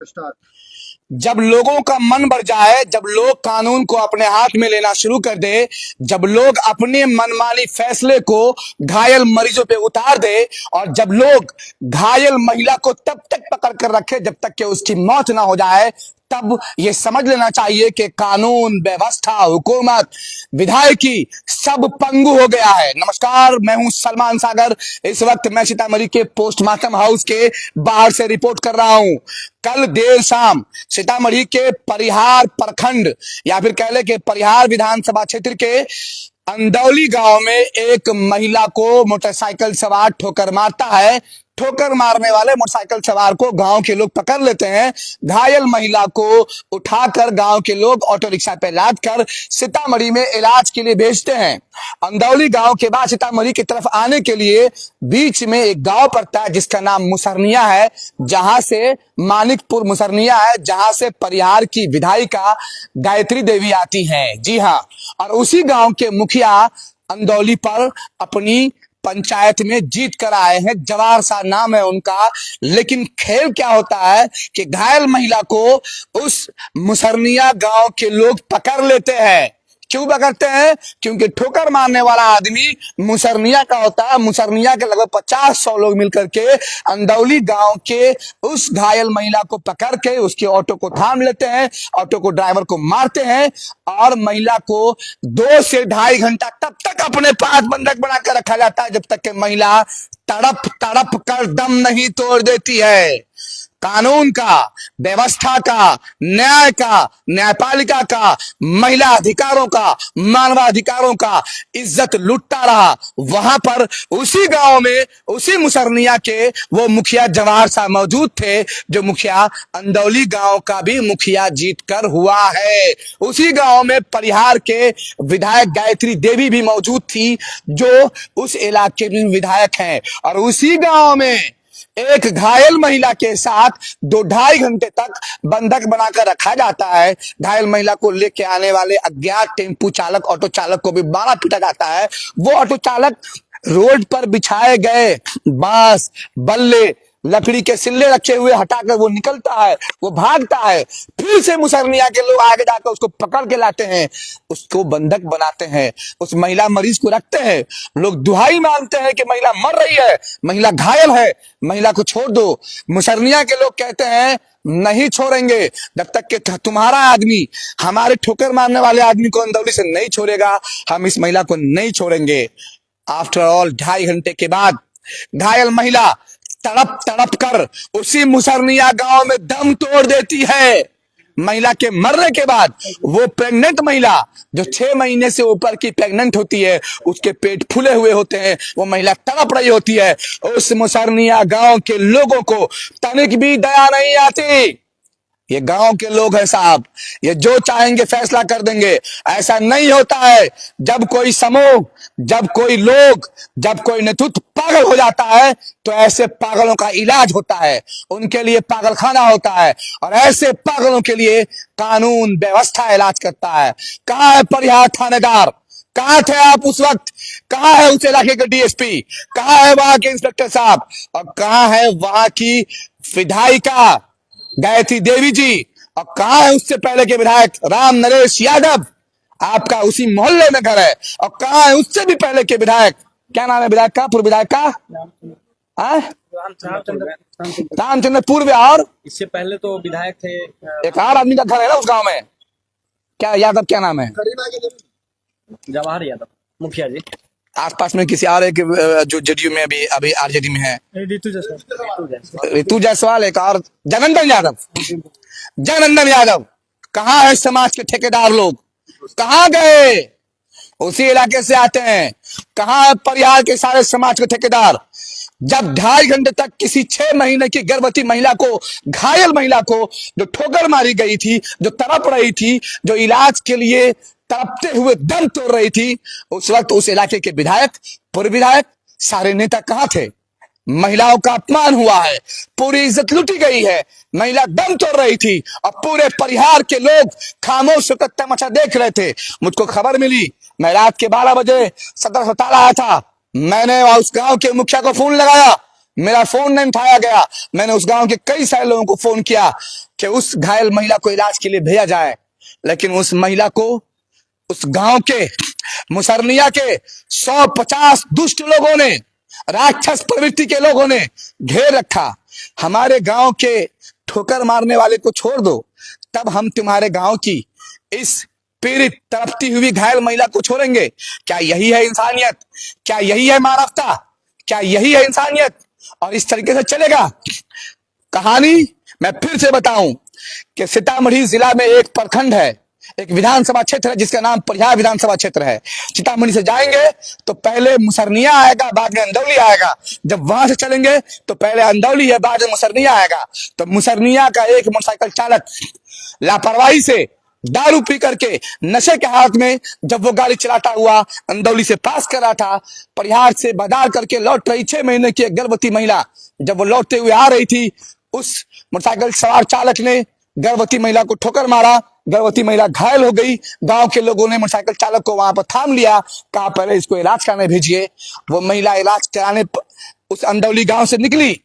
Start. जब लोगों का मन बढ़ जाए, जब लोग कानून को अपने हाथ में लेना शुरू कर दे, जब लोग अपने मनमानी फैसले को घायल मरीजों पे उतार दे, और जब लोग घायल महिला को तब तक पकड़ कर रखे जब तक कि उसकी मौत ना हो जाए, तब ये समझ लेना चाहिए कि कानून, व्यवस्था, हुकूमत, विधायकी सब पंगु हो गया है। नमस्कार, मैं हूं सलमान सागर। इस वक्त मैं सीतामढ़ी के पोस्टमार्टम हाउस के बाहर से रिपोर्ट कर रहा हूं। कल देर शाम सीतामढ़ी के परिहार प्रखंड या फिर कह ले कि परिहार विधानसभा क्षेत्र के अंदौली गांव में एक महिला को मोटरसाइकिल सवार ठोकर मारता है। ठोकर मारने वाले मोटरसाइकिल सवार को गांव के लोग पकड़ लेते हैं। घायल महिला को उठाकर गांव के लोग ऑटो रिक्शा पे लाद कर सीतामढ़ी में इलाज के लिए भेजते हैं। अंदौली गांव के बाद सीतामढ़ी की तरफ आने के लिए बीच में एक गांव पड़ता है जिसका नाम मुसरनिया है, जहां से मानिकपुर मुसरनिया है, जहां से परिहार की विधायिका गायत्री देवी आती हैं। जी हाँ, और उसी गांव के मुखिया अंदौली पर अपनी पंचायत में जीत कर आए हैं। जवाहर सा नाम है उनका। लेकिन खेल क्या होता है कि घायल महिला को उस मुसरनिया गांव के लोग पकड़ लेते हैं। क्यों पकड़ते हैं? क्योंकि ठोकर मारने वाला आदमी मुसरनिया का होता है। मुसरनिया के लगभग 50-100 लोग मिलकर के अंदौली गांव के उस घायल महिला को पकड़ के उसके ऑटो को थाम लेते हैं, ऑटो को ड्राइवर को मारते हैं और महिला को 2 से ढाई घंटा तब तक अपने पास बंधक बनाकर रखा जाता है जब तक कि महिला तड़प तड़प कर दम नहीं तोड़ देती है। कानून का, व्यवस्था का, न्याय का, न्यायपालिका का, महिला अधिकारों का, मानवाधिकारों का इज्जत लुटता रहा। वहां पर उसी गांव में उसी मुसरनिया के वो मुखिया जवाहर साहब मौजूद थे, जो मुखिया अंदौली गांव का भी मुखिया जीत कर हुआ है। उसी गांव में परिहार के विधायक गायत्री देवी भी मौजूद थी, जो उस इलाके में विधायक हैं। और उसी गांव में एक घायल महिला के साथ 2-2.5 घंटे तक बंधक बनाकर रखा जाता है। घायल महिला को लेके आने वाले अज्ञात टेम्पू चालक, ऑटो चालक को भी मारा पीटा जाता है। वो ऑटो चालक रोड पर बिछाए गए बांस, बल्ले, लकड़ी के सिल्ले रखे हुए हटाकर वो निकलता है, वो भागता है। फिर से मुसरनिया के लोग आगे जाकर उसको पकड़ के लाते हैं, उसको बंधक बनाते हैं, उस महिला मरीज को रखते हैं। लोग दुहाई मांगते हैं कि महिला मर रही है, महिला घायल है, महिला को छोड़ दो। मुसरनिया के लोग कहते हैं नहीं छोड़ेंगे जब तक कि तुम्हारा आदमी हमारे ठोकर मारने वाले आदमी को अंदौली से नहीं छोड़ेगा, हम इस महिला को नहीं छोड़ेंगे। आफ्टर ऑल 2.5 घंटे के बाद घायल महिला तड़प तड़प कर उसी मुसरनिया गांव में दम तोड़ देती है। महिला के मरने के बाद वो प्रेग्नेंट महिला, जो 6 महीने से ऊपर की प्रेग्नेंट होती है, उसके पेट फूले हुए होते हैं, वो महिला तड़प रही होती है। उस मुसरनिया गांव के लोगों को तनिक भी दया नहीं आती। ये गांव के लोग हैं साहब, ये जो चाहेंगे फैसला कर देंगे। ऐसा नहीं होता है। जब कोई समूह, जब कोई लोग, जब कोई नेतृत्व पागल हो जाता है तो ऐसे पागलों का इलाज होता है, उनके लिए पागलखाना होता है, और ऐसे पागलों के लिए कानून व्यवस्था इलाज करता है। कहां है परिहार थानेदार? कहां थे आप उस वक्त? कहां है उस इलाके के डीएसपी? कहां है वहां के इंस्पेक्टर साहब? और कहां है वहां की विधायिका गायत्री देवी जी? और कहां है उससे पहले के विधायक राम नरेश यादव? आपका उसी मोहल्ले में घर है। और कहां है उससे भी पहले के विधायक? क्या नाम है विधायक का, पूर्व विधायक का? रामचंद्र पूर्व। और इससे पहले तो विधायक थे एक और आदमी का घर है ना उस गांव में, क्या यादव, क्या नाम है? जवाहर यादव मुखिया जी। आसपास में किसी और एक जो जेडीयू में अभी आरजेडी में है, ऋतु जायसवाल, एक और जनार्दन यादव। जनार्दन यादव कहाँ है? समाज के ठेकेदार लोग कहाँ गए? उसी इलाके से आते हैं। कहाँ है परिहार के सारे समाज के ठेकेदार? जब 2.5 घंटे तक किसी 6 महीने की गर्भवती महिला को, घायल महिला को, जो ठोकर मारी गई थी, जो तड़प रही थी, जो इलाज के लिए तड़पते हुए दम तोड़ रही थी, उस वक्त उस इलाके के विधायक, पूर्व विधायक, सारे नेता कहां थे? महिलाओं का अपमान हुआ है, पूरी इज्जत लूटी गई है, महिला दम तोड़ रही थी और पूरे परिहार के लोग खामोश होकर तमाशा देख रहे थे। मुझको खबर मिली, मैं रात के 12 बजे सदर अस्पताल आया था। मैंने उस गांव के मुखिया को फोन लगाया, मेरा फोन नहीं उठाया गया। मैंने उस गांव के कई सारे लोगों को फोन किया। कि उस घायल महिला को इलाज के लिए भेजा जाए, लेकिन उस महिला को उस गांव के मुसरनिया के 150 दुष्ट लोगों ने, राक्षस प्रवृत्ति के लोगों ने घेर रखा। हमारे गांव के ठोकर मारने वाले को छोड़ दो, तब हम तुम्हारे गांव की इस पीड़ित तड़पती हुई घायल महिला को छोड़ेंगे। क्या यही है इंसानियत? क्या यही है मानवता? क्या यही है इंसानियत? और इस तरीके से चलेगा? कहानी मैं फिर से बताऊं कि सीतामढ़ी जिला में एक प्रखंड है, एक विधानसभा क्षेत्र है जिसका नाम परिहार विधानसभा क्षेत्र है। सीतामढ़ी से जाएंगे तो पहले मुसरनिया आएगा, बाद में अंदौली आएगा। जब वहां से चलेंगे तो पहले अंदौली है, बाद में मुसरनिया आएगा। तो मुसरनिया का एक मोटरसाइकिल चालक लापरवाही से दारू पी करके नशे के हाथ में जब वो गाड़ी चलाता हुआ अंदौली से पास कर रहा था, परिहार से बाजार करके लौट रही 6 महीने की एक गर्भवती महिला, जब वो लौटते हुए आ रही थी, उस मोटरसाइकिल सवार चालक ने गर्भवती महिला को ठोकर मारा। गर्भवती महिला घायल हो गई। गांव के लोगों ने मोटरसाइकिल चालक को वहां पर थाम लिया, कहा पहले इसको इलाज कराने भेजिए। वो महिला इलाज कराने उस अंदौली गांव से निकली,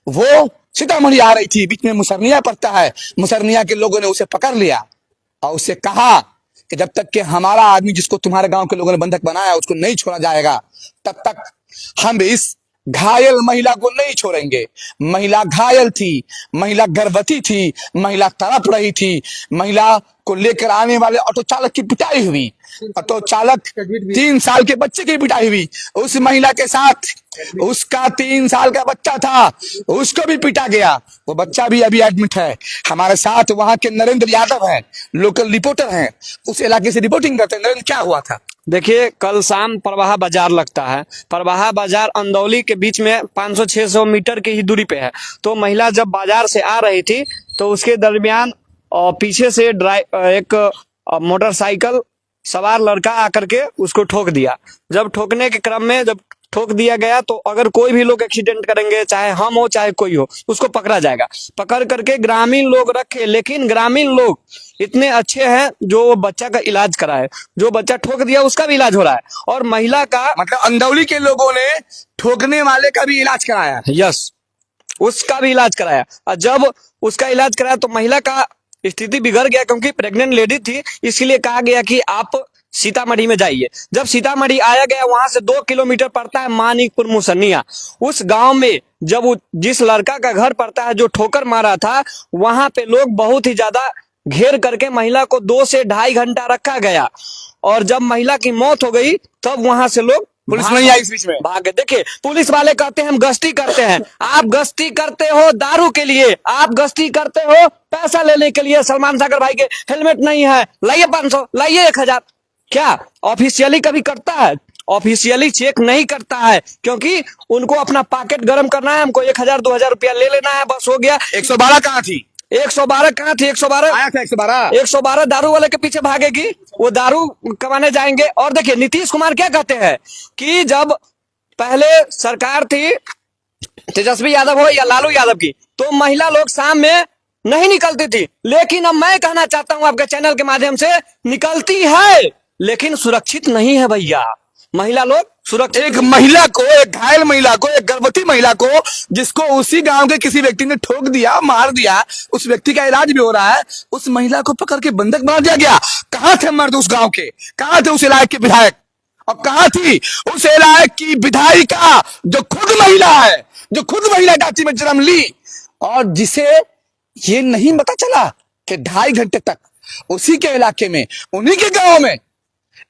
वो सीतामढ़ी आ रही थी। बीच में मुसरनिया पड़ता है, मुसरनिया के लोगों ने उसे पकड़ लिया और उससे कहा कि जब तक कि हमारा आदमी जिसको तुम्हारे गांव के लोगों ने बंधक बनाया उसको नहीं छोड़ा जाएगा, तब तक हम इस घायल महिला को नहीं छोड़ेंगे। महिला घायल थी, महिला गर्भवती थी, महिला तड़प रही थी। महिला को लेकर आने वाले ऑटो चालक की पिटाई हुई, ऑटो चालक 3 साल के बच्चे की पिटाई हुई। उस महिला के साथ उसका 3 साल का बच्चा था, उसको भी पीटा गया। वो बच्चा भी अभी एडमिट है। हमारे साथ वहां के नरेंद्र यादव हैं, लोकल रिपोर्टर हैं, उस इलाके से रिपोर्टिंग करते हैं। नरेंद्र, क्या हुआ था? देखिए, कल शाम परवाहा बाजार लगता है। परवाहा बाजार अंदौली के बीच में 500-600 मीटर की ही दूरी पे है। तो महिला जब बाजार से आ रही थी तो उसके दरमियान पीछे से एक मोटरसाइकिल सवार लड़का आकर के उसको ठोक दिया। जब ठोकने के क्रम में जब ठोक दिया गया तो अगर कोई भी लोग एक्सीडेंट करेंगे, चाहे हम हो चाहे कोई हो, उसको पकड़ा जाएगा। पकड़ करके ग्रामीण लोग रखे, लेकिन ग्रामीण लोग इतने अच्छे हैं जो बच्चा का इलाज कराए। जो बच्चा ठोक दिया उसका भी इलाज हो रहा है, और महिला का मतलब अंदौली के लोगों ने ठोकने वाले का भी इलाज कराया। यस, उसका भी इलाज कराया। और जब उसका इलाज कराया तो महिला का स्थिति बिगड़ गया, क्योंकि प्रेग्नेंट लेडी थी। इसलिए कहा गया कि आप सीतामढ़ी में जाइए। जब सीतामढ़ी आया गया, वहां से 2 किलोमीटर पड़ता है मानिकपुर मुसन्निया। उस गांव में जब जिस लड़का का घर पड़ता है जो ठोकर मारा था, वहां पे लोग बहुत ही ज्यादा घेर करके महिला को 2 से 2.5 घंटा रखा गया। और जब महिला की मौत हो गई तब वहां से लोग पुलिस नहीं आई इस बीच में। भागे। देखिए, पुलिस वाले कहते हैं हम गश्ती करते हैं। आप गश्ती करते हो दारू के लिए, आप गश्ती करते हो पैसा लेने के लिए। सलमान सागर भाई के हेलमेट नहीं है, लाइए 500, लाइए 1000। क्या ऑफिशियली कभी करता है? ऑफिशियली चेक नहीं करता है, क्योंकि उनको अपना पॉकेट गर्म करना है। हमको 1000-2000 रुपया ले लेना है, बस हो गया। 112 कहाँ थी? 112 कहाँ थी? 112 आया था 112। 112 दारू वाले के पीछे भागेगी, वो दारू कमाने जाएंगे। और देखिए, नीतीश कुमार क्या कहते हैं कि जब पहले सरकार थी तेजस्वी यादव हो या लालू यादव की, तो महिला लोग शाम में नहीं निकलती थी। लेकिन अब मैं कहना चाहता हूं आपके चैनल के माध्यम से, निकलती है लेकिन सुरक्षित नहीं है भैया। महिला लोग सुरक्षित। एक महिला को, एक घायल महिला को, एक गर्भवती महिला को, जिसको उसी गांव के किसी व्यक्ति ने ठोक दिया, मार दिया, उस व्यक्ति का इलाज भी हो रहा है, उस महिला को पकड़ के बंधक बना दिया गया। कहां थे मर्द उस गांव के? कहां थे उस इलाके के विधायक? और कहां थी उस इलाके की विधायिका जो खुद महिला है, जो खुद महिला जाति में जन्म ली, और जिसे ये नहीं पता चला कि 2.5 घंटे तक उसी के इलाके में, उन्हीं के गांव में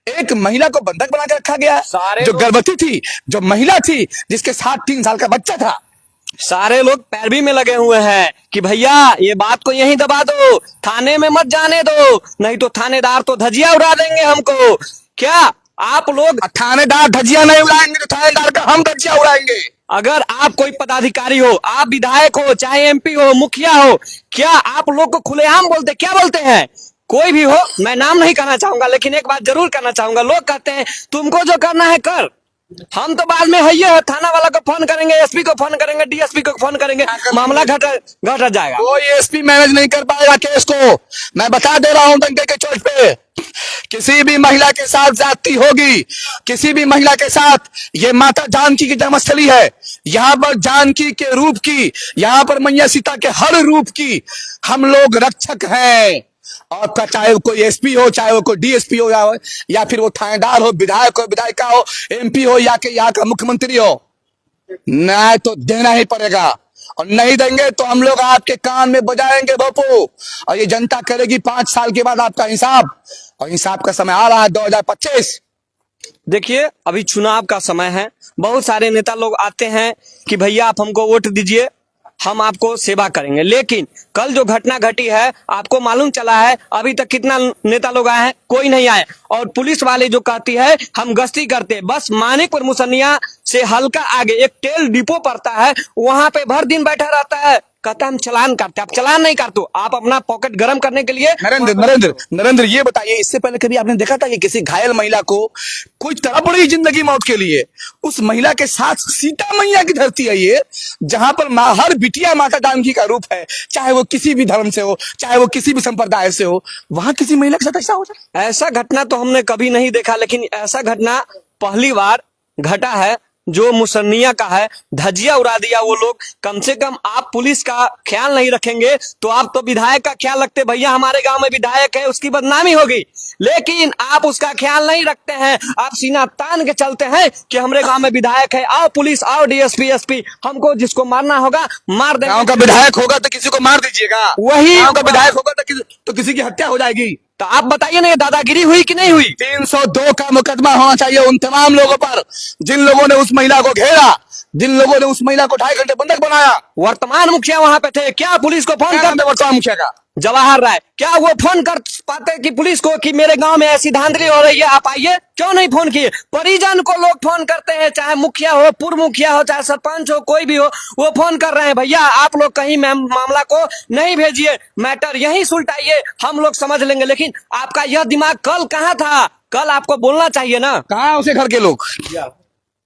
एक महिला को बंधक बना के रखा गया, जो गर्भवती थी, जो महिला थी, जिसके साथ 3 साल का बच्चा था। सारे लोग पैरवी में लगे हुए हैं कि भैया ये बात को यहीं दबा दो, थाने में मत जाने दो, नहीं तो थानेदार तो धजिया उड़ा देंगे हमको। क्या आप लोग थानेदार धजिया नहीं उड़ाएंगे तो थानेदार का हम धजिया उड़ाएंगे। अगर आप कोई पदाधिकारी हो, आप विधायक हो, चाहे एमपी हो, मुखिया हो, क्या आप लोग को खुलेआम बोलते, क्या बोलते हैं? कोई भी हो, मैं नाम नहीं कहना चाहूंगा, लेकिन एक बात जरूर कहना चाहूंगा। लोग कहते हैं तुमको जो करना है कर, हम तो बाद में है ये है, थाना वाला को फोन करेंगे, एसपी को फोन करेंगे, डीएसपी को फोन करेंगे, मामला घट जाएगा। कोई एसपी मैनेज नहीं कर पाएगा केस को। मैं बता दे रहा हूं डंके के चोट पे। किसी भी महिला के साथ ज्यादती होगी, किसी भी महिला के साथ, ये माता जानकी की जन्मस्थली है, यहाँ पर जानकी के रूप की, यहाँ पर मैया सीता के हर रूप की हम लोग रक्षक हैं। और चाहे वो कोई एसपी हो, चाहे वो कोई डीएसपी हो, या फिर वो थानेदार हो, विधायक हो, विधायिका हो, एमपी हो, या के यहाँ का मुख्यमंत्री हो, न्याय तो देना ही पड़ेगा। और नहीं देंगे तो हम लोग आपके कान में बजाएंगे बापू, और ये जनता करेगी 5 साल के बाद आपका हिसाब। और हिसाब का समय आ रहा है 2025। देखिए अभी चुनाव का समय है, बहुत सारे नेता लोग आते हैं कि भैया आप हमको वोट दीजिए, हम आपको सेवा करेंगे, लेकिन कल जो घटना घटी है आपको मालूम चला है अभी तक कितना नेता लोग आए हैं, कोई नहीं आए। और पुलिस वाले जो कहती है हम गश्ती करते, बस मानिकपुर मुसन्निया से हल्का आगे एक तेल डिपो पड़ता है, वहां पे भर दिन बैठा रहता है, कहता हम चलान काटते, आप चलान नहीं काटते, आप अपना पॉकेट गर्म करने के लिए। नरेंद्र ये बताइए, इससे पहले कभी आपने देखा था कि किसी घायल महिला को कुछ तड़प रही जिंदगी मौत के लिए, उस महिला के साथ सीता मैया की धरती है ये, जहां पर हर बिटिया माता जानकी का रूप है, चाहे वो किसी भी धर्म से हो, चाहे वो किसी भी संप्रदाय से हो, वहां किसी महिला के साथ ऐसा हो जाए? ऐसा घटना तो हमने कभी नहीं देखा, लेकिन ऐसा घटना पहली बार घटा है जो मुसन्निया का है। धज्जियां उड़ा दिया वो लोग। कम से कम आप पुलिस का ख्याल नहीं रखेंगे तो आप तो विधायक का ख्याल रखते, भैया हमारे गांव में विधायक है उसकी बदनामी होगी, लेकिन आप उसका ख्याल नहीं रखते हैं। आप सीना तान के चलते हैं कि हमारे गांव में विधायक है, आओ पुलिस, आओ डीएसपी, एसपी, हमको जिसको मारना होगा मार देंगे। गांव का विधायक होगा तो किसी को मार दीजिएगा, वही गांव का विधायक होगा तो किसी की हत्या हो जाएगी। तो आप बताइए ना, ये दादागिरी हुई कि नहीं हुई? 302 का मुकदमा होना चाहिए उन तमाम लोगों पर जिन लोगों ने उस महिला को घेरा, जिन लोगों ने उस महिला को 2.5 घंटे बंधक बनाया। वर्तमान मुखिया वहां पे थे, क्या पुलिस को फोन कर? वर्तमान मुखिया का जवाहर राय, क्या वो फोन कर पाते कि पुलिस को कि मेरे गांव में ऐसी धांधली हो रही है, आप आइए? क्यों नहीं फोन किए? परिजन को लोग फोन करते हैं, चाहे मुखिया हो, पूर्व मुखिया हो, चाहे सरपंच हो, कोई भी हो, वो फोन कर रहे हैं, भैया आप लोग कहीं मामला को नहीं भेजिए, मैटर यहीं सुलटाइए, हम लोग समझ लेंगे। लेकिन आपका यह दिमाग कल कहाँ था? कल आपको बोलना चाहिए ना। कहाँ उसे घर के लोग?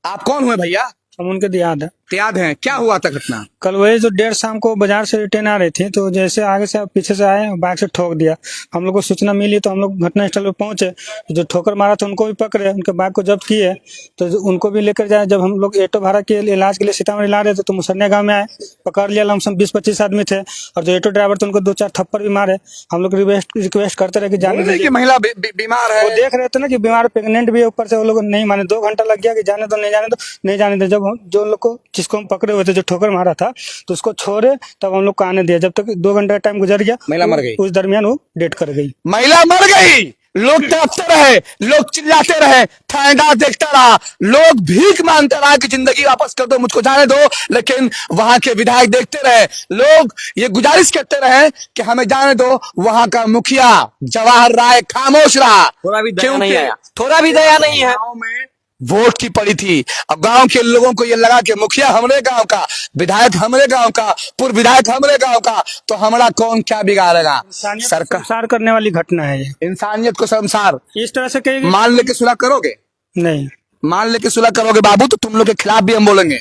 आप कौन हुए भैया? हम उनके याद है। याद है क्या हुआ था घटना? कल वही जो 1:30 शाम को बाजार से रिटर्न आ रही थी, तो जैसे आगे से पीछे से आए, बाइक से ठोक दिया। हम लोग को सूचना मिली तो हम लोग घटनास्थल पर पहुंचे, जो ठोकर मारा था उनको भी पकड़े, उनके बाइक को जब्त किए, तो उनको भी लेकर जाए। जब हम लोग एटो भाड़ा के इलाज के लिए सीतामढ़ी ला रहे थे तो मुसन्निया गाँव में आए, पकड़ लिया, लमसम 20-25 आदमी थे, और जो एटो ड्राइवर थे उनको 2-4 थप्पड़ भी मारे। हम लोग रिक्वेस्ट करते रहे कि जाने दीजिए, महिला बीमार है, वो देख रहे थे ना कि बीमार प्रेग्नेंट भी है, ऊपर से वो लोग नहीं माने। 2 घंटा लग गया कि जाने दो, नहीं जाने दो, नहीं जाने दो। जब जो लोग को जिसको हम पकड़े हुए थे, जो ठोकर मारा था, तो उसको छोड़े, तब हम लोग को आने दिया। जब तक 2 घंटा का टाइम गुजर गया, महिला मर गई। उस दरमियान वो डेथ कर गई। महिला मर गई, लोग तड़पते रहे, लोग चिल्लाते रहे, थानेदार देखता रहा, लोग भीख मांगते रहा कि जिंदगी वापस कर दो, मुझको जाने दो, लेकिन वहां के विधायक देखते रहे, लोग ये गुजारिश करते रहे कि हमें जाने दो। वहां का मुखिया जवाहर राय खामोश रहा, थोड़ा भी दया नहीं आया, थोड़ा भी दया नहीं है। गांव में वोट की पड़ी थी। अब गांव के लोगों को ये लगा कि मुखिया हमरे गांव का, विधायक हमरे गांव का, पूर्व विधायक हमरे गांव का, तो हमारा कौन क्या बिगाड़ेगा? सरकार करने वाली घटना है ये। इंसानियत को शर्मसार। इस तरह से कहेगी मान लेके सुलह करोगे? नहीं, मान लेके सुलह करोगे बाबू, तो तुम लोग के खिलाफ भी हम बोलेंगे,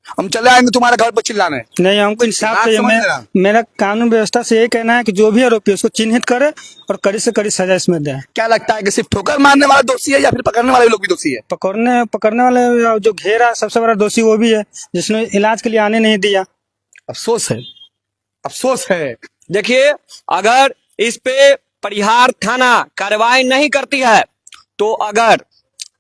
हम चले आएंगे तुम्हारे घर पर चिल्लाने। नहीं, हमको इंसाफ बात चाहिए। समझ रहा। मेरा कानून व्यवस्था से यही कहना है कि जो भी आरोपी है उसको चिन्हित करे और कड़ी से कड़ी सजा इसमें दे। क्या लगता है कि सिर्फ ठोकर मारने वाला दोषी है या फिर पकड़ने वाले लोग भी दोषी है? पकड़ने वाले जो घेरा, सबसे बड़ा दोषी वो भी है, जिसने इलाज के लिए आने नहीं दिया। अफसोस है, अफसोस है। देखिए अगर इस पे परिहार थाना कार्रवाई नहीं करती है, तो अगर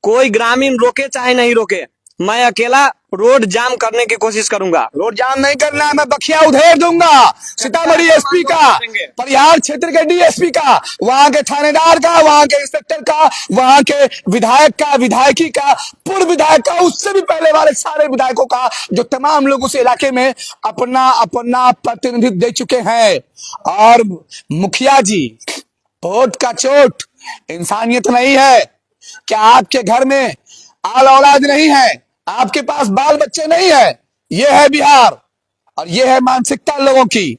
कोई ग्रामीण रोके चाहे नहीं रोके, मैं अकेला रोड जाम करने की कोशिश करूंगा। रोड जाम नहीं करना है, मैं बखिया उधेड़ दूंगा, सीतामढ़ी एसपी का, परिहार क्षेत्र के डीएसपी का, वहां के थानेदार का, वहां के इंस्पेक्टर का, वहां के विधायक का, विधायकी का, पूर्व विधायक का, उससे भी पहले वाले सारे विधायकों का, जो तमाम लोग उस इलाके में अपना अपना प्रतिनिधित्व दे चुके हैं। और मुखिया जी, वोट का चोट इंसानियत नहीं है? क्या आपके घर में आल औलाद नहीं है? आपके पास बाल बच्चे नहीं है? ये है बिहार और ये है मानसिकता लोगों की।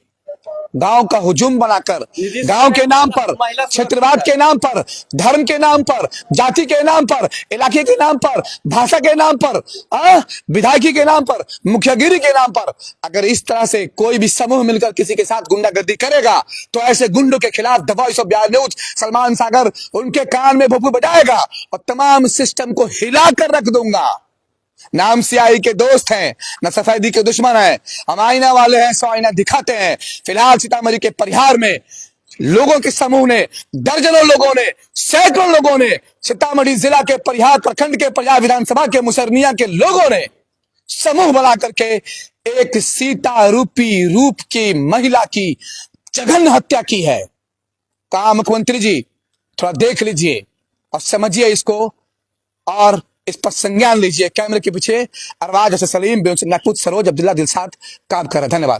गांव का हुजूम बनाकर, गांव के नाम पर, क्षेत्रवाद के नाम पर, धर्म के नाम पर, जाति के नाम पर, इलाके के नाम पर, भाषा के नाम पर, विधायकी के नाम पर, मुखियागिरी के नाम पर अगर इस तरह से कोई भी समूह मिलकर किसी के साथ गुंडागर्दी करेगा तो ऐसे गुंडों के खिलाफ the voice of Bihar news Salman Sagar उनके कान में भोंपू बजाएगा और तमाम सिस्टम को हिला कर रख दूंगा। नाम सियाही के दोस्त हैं, न सफेदी के दुश्मन हैं। हम आईना वाले हैं, सौ आईना दिखाते हैं। फिलहाल सीतामढ़ी के परिहार में लोगों के समूह ने, दर्जनों लोगों ने, सैकड़ों लोगों ने, सीतामढ़ी जिला के परिहार प्रखंड के परिहार विधानसभा के मुसरनिया के लोगों ने समूह बना करके एक सीता रूप की महिला की जघन्य हत्या की है। कहा मुख्यमंत्री जी थोड़ा देख लीजिए और समझिए इसको और इस पर संज्ञान लीजिए। कैमरे के पीछे अरबाज सलीम, नागपुर सरोज, अब्दुल्ला दिलसाद काम कर रहे हैं। धन्यवाद।